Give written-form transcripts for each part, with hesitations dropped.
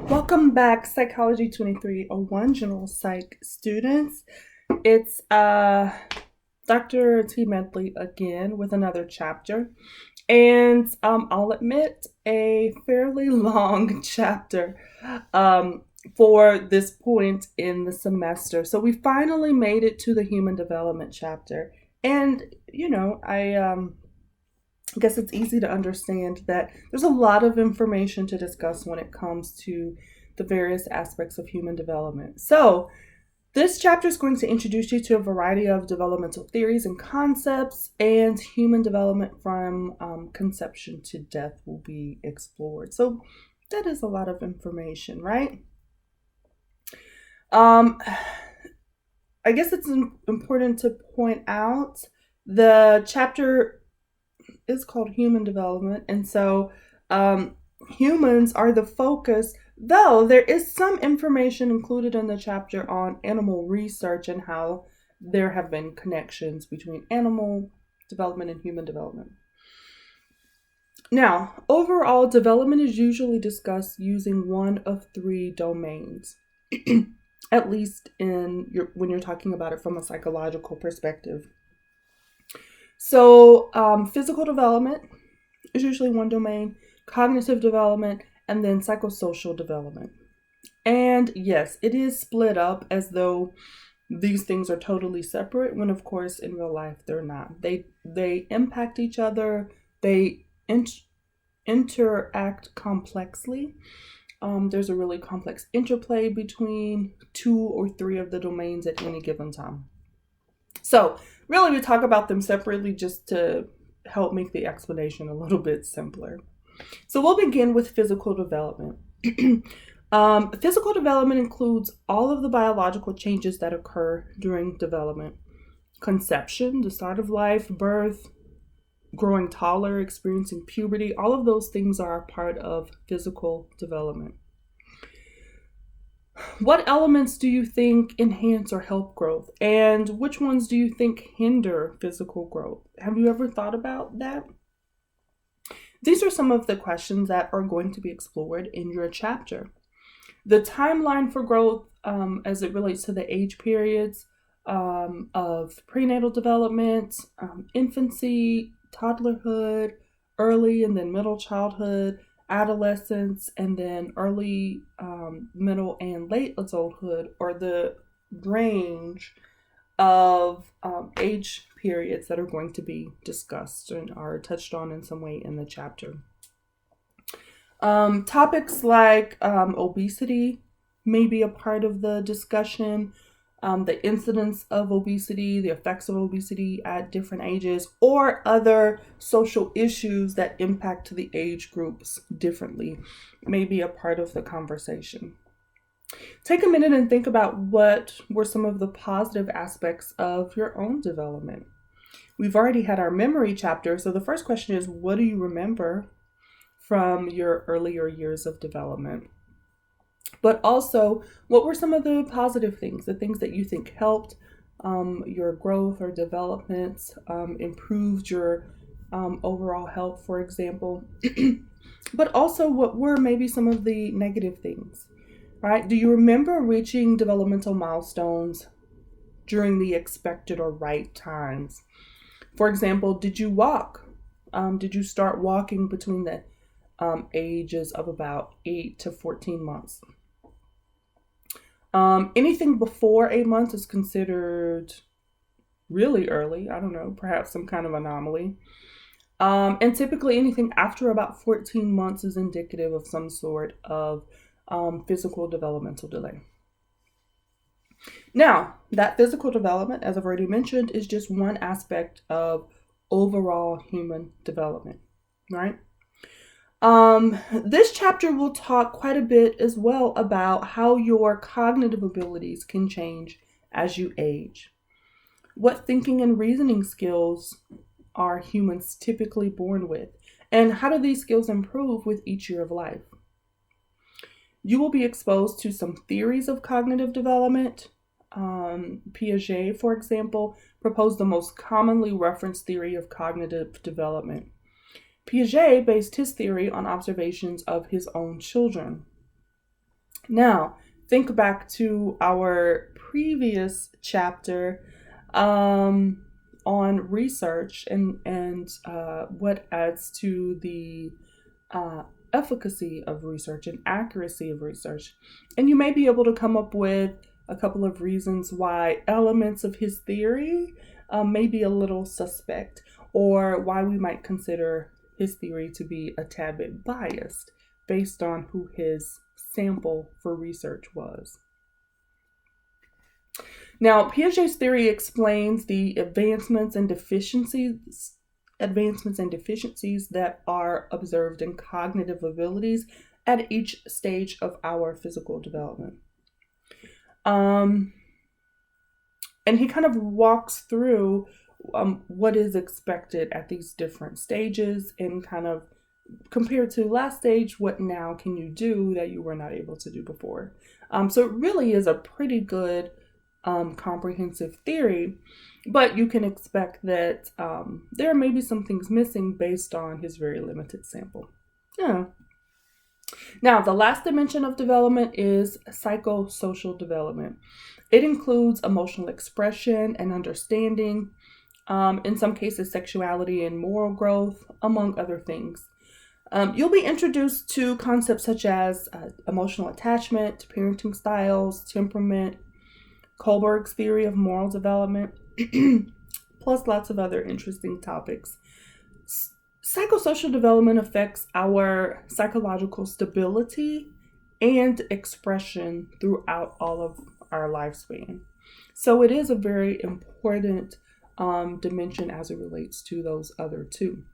Welcome back, Psychology 2301 General Psych students. It's Dr. T. Medley again with another chapter. And I'll admit, a fairly long chapter for this point in the semester. So we finally made it to the Human Development chapter. And, I guess it's easy to understand that there's a lot of information to discuss when it comes to the various aspects of human development. So, this chapter is going to introduce you to a variety of developmental theories and concepts, and human development from conception to death will be explored. So, that is a lot of information, right? I guess it's important to point out the chapter is called Human Development, and so humans are the focus, though there is some information included in the chapter on animal research and how there have been connections between animal development and human development. Now, overall, development is usually discussed using one of three domains, at least when you're talking about it from a psychological perspective. So physical development is usually one domain, cognitive development, and then psychosocial development. And yes, it is split up as though these things are totally separate, when of course in real life they're not. They impact each other, they interact complexly. There's a really complex interplay between two or three of the domains at any given time. So really, we talk about them separately just to help make the explanation a little bit simpler. So we'll begin with physical development. Physical development includes all of the biological changes that occur during development. Conception, the start of life, birth, growing taller, experiencing puberty, all of those things are a part of physical development. What elements do you think enhance or help growth? And which ones do you think hinder physical growth? Have you ever thought about that? These are some of the questions that are going to be explored in your chapter. The timeline for growth as it relates to the age periods of prenatal development, infancy, toddlerhood, early and then middle childhood, adolescence, and then early, middle, and late adulthood, or the range of age periods that are going to be discussed and are touched on in some way in the chapter. Topics like obesity may be a part of the discussion. The incidence of obesity, the effects of obesity at different ages, or other social issues that impact the age groups differently may be a part of the conversation. Take a minute and think about what were some of the positive aspects of your own development. We've already had our memory chapter, so the first question is, what do you remember from your earlier years of development? But also, what were some of the positive things, the things that you think helped your growth or development, improved your overall health, for example? But also, what were maybe some of the negative things, right? Do you remember reaching developmental milestones during the expected or right times? For example, did you walk? Did you start walking between the ages of about 8 to 14 months? Anything before 8 months is considered really early. I don't know, perhaps some kind of anomaly. And typically anything after about 14 months is indicative of some sort of physical developmental delay. Now, that physical development, as I've already mentioned, is just one aspect of overall human development, right? This chapter will talk quite a bit as well about how your cognitive abilities can change as you age. What thinking and reasoning skills are humans typically born with, and how do these skills improve with each year of life? You will be exposed to some theories of cognitive development. Piaget, for example, proposed the most commonly referenced theory of cognitive development. Piaget based his theory on observations of his own children. Now, think back to our previous chapter on research and what adds to the efficacy of research and accuracy of research. And you may be able to come up with a couple of reasons why elements of his theory may be a little suspect, or why we might consider his theory to be a tad bit biased based on who his sample for research was. Now, Piaget's theory explains the advancements and deficiencies that are observed in cognitive abilities at each stage of our physical development. And he kind of walks through what is expected at these different stages, and kind of compared to last stage, what now can you do that you were not able to do before? So it really is a pretty good comprehensive theory, but you can expect that there may be some things missing based on his very limited sample. Yeah. Now, the last dimension of development is psychosocial development. It includes emotional expression and understanding, in some cases, sexuality and moral growth, among other things. You'll be introduced to concepts such as emotional attachment, parenting styles, temperament, Kohlberg's theory of moral development, plus lots of other interesting topics. Psychosocial development affects our psychological stability and expression throughout all of our lifespan. So it is a very important dimension as it relates to those other two.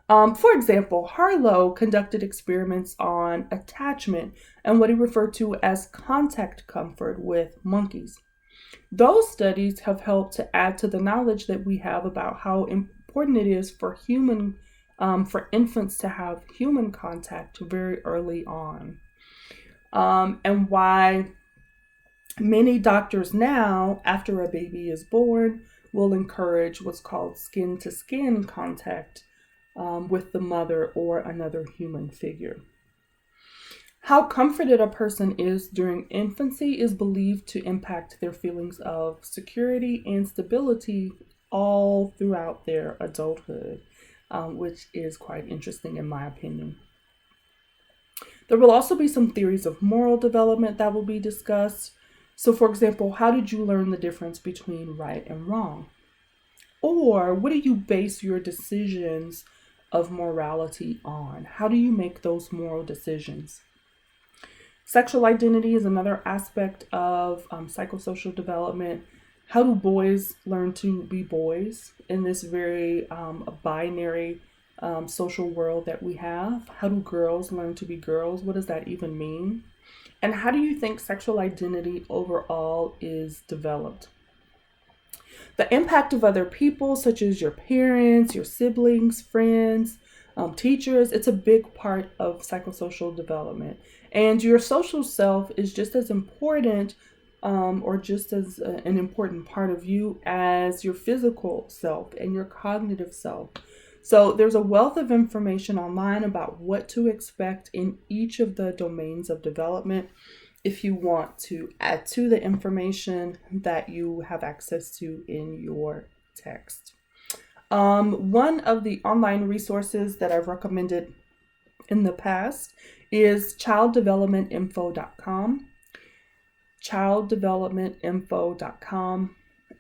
For example, Harlow conducted experiments on attachment and what he referred to as contact comfort with monkeys. Those studies have helped to add to the knowledge that we have about how important it is for infants to have human contact very early on, and why many doctors now, after a baby is born, will encourage what's called skin-to-skin contact with the mother or another human figure. How comforted a person is during infancy is believed to impact their feelings of security and stability all throughout their adulthood, which is quite interesting in my opinion. There will also be some theories of moral development that will be discussed. So, for example, how did you learn the difference between right and wrong? Or what do you base your decisions of morality on? How do you make those moral decisions? Sexual identity is another aspect of psychosocial development. How do boys learn to be boys in this very binary social world that we have? How do girls learn to be girls? What does that even mean? And how do you think sexual identity overall is developed? The impact of other people, such as your parents, your siblings, friends, teachers, it's a big part of psychosocial development. And your social self is just as important or just as an important part of you as your physical self and your cognitive self. So there's a wealth of information online about what to expect in each of the domains of development if you want to add to the information that you have access to in your text. One of the online resources that I've recommended in the past is childdevelopmentinfo.com. Childdevelopmentinfo.com.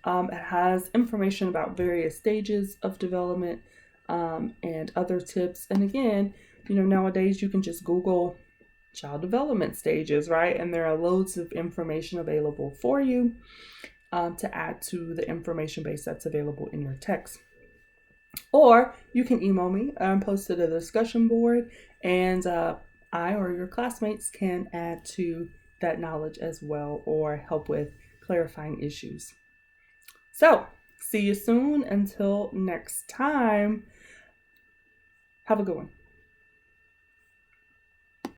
It has information about various stages of development and other tips. And again, nowadays you can just Google child development stages, right? And there are loads of information available for you to add to the information base that's available in your text. Or you can email me and post to the discussion board, and I or your classmates can add to that knowledge as well, or help with clarifying issues. So, see you soon. Until next time, have a good one.